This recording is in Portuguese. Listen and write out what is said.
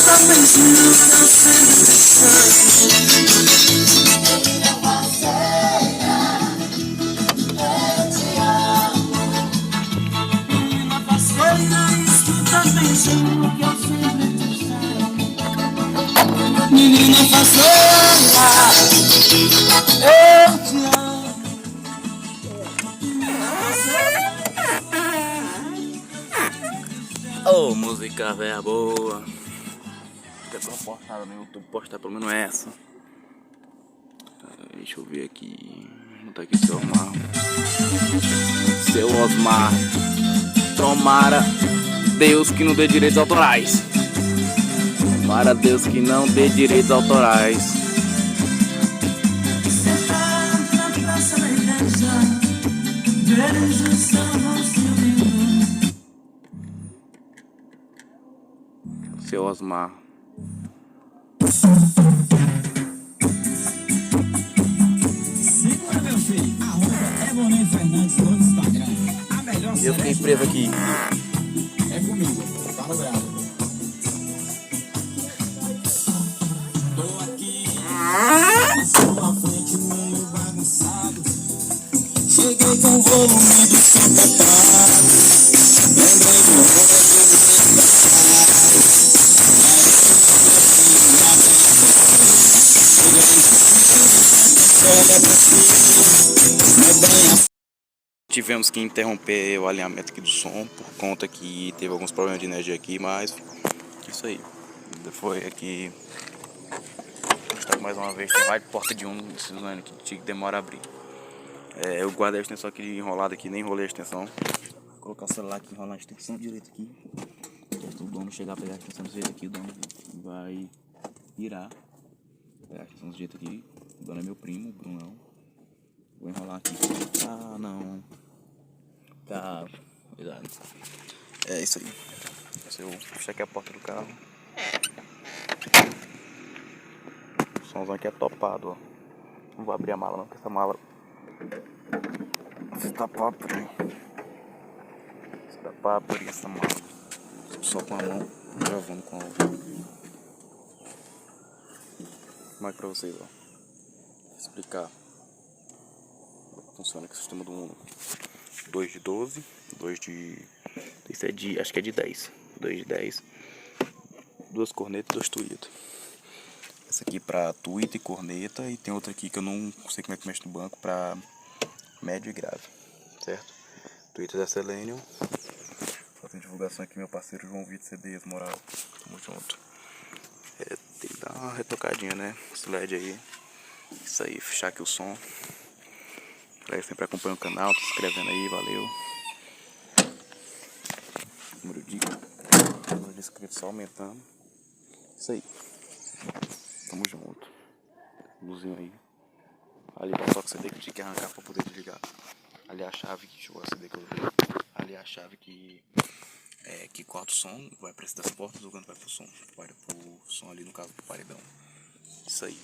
tá pensando, tá sempre pensando. Menina parceira, isso tu tá pensando que eu sempre te chamo. Menina parceira, eu te amo. Oh, música velha boa. Até pra postar no YouTube, postar pelo menos essa. Deixa eu ver aqui. Não tá aqui seu Osmar. Seu Osmar. Tomara Deus que não dê direitos autorais. Tomara Deus que não dê direitos autorais. Sentado na praça da igreja, vejo seu rosto lindo. Seu Osmar. Segura, meu filho. @Evonem Fernandes no Instagram. A melhor Eu fiquei preso aqui. é comigo. Tá no grau. Tô aqui na sua frente, meio bagunçado. Cheguei com o volume do som tocado. Lembrei do Tivemos que interromper o alinhamento aqui do som por conta que teve alguns problemas de energia aqui, mas isso aí. Foi aqui. Está mais uma vez, tem mais porta de sinônimo que demora a abrir. Eu guardei a extensão aqui enrolada aqui, nem enrolei a extensão. Vou colocar o celular aqui, enrolar a extensão direito aqui. Se o dono chegar a pegar a extensão do jeito aqui, o dono vai virar. Pegar a extensão do jeito aqui. O dono é meu primo, o Brunão. Vou enrolar aqui. Ah, não. Tá, cuidado. É isso aí. Se eu fechar aqui a porta do carro. O somzão aqui é topado, ó. Não vou abrir a mala não, porque essa mala se tapar por aí. Se tapar por aí essa mala. Só com a mão, gravando com a outra. Como é que pra vocês, ó? Vou explicar como funciona aqui o sistema do Uno. 2 de 12, 2 de... Esse é de... acho que é de 10. 2 de 10. 2 cornetas e 2 tuítas. Essa aqui pra tuíta e corneta. E tem outra aqui que eu não sei como é que mexe no banco pra médio e grave. Certo? Tuítas é Selenium. Fazendo divulgação aqui meu parceiro João Vitor CDs, moral. Tamo junto. Tem que dar uma retocadinha, né? Esse LED aí. Isso aí, fechar aqui o som. Galera sempre acompanha o canal, tá se inscrevendo aí, valeu. Número de inscritos só aumentando. Isso aí. Tamo junto. Luzinho aí. Ali só que você tem que arrancar pra poder desligar. Ali a chave que deixa eu acender que eu vi. Ali a chave que corta o som, vai pra esse das portas, o canto vai pro som. Vai pro som ali, no caso, pro paredão. Isso aí.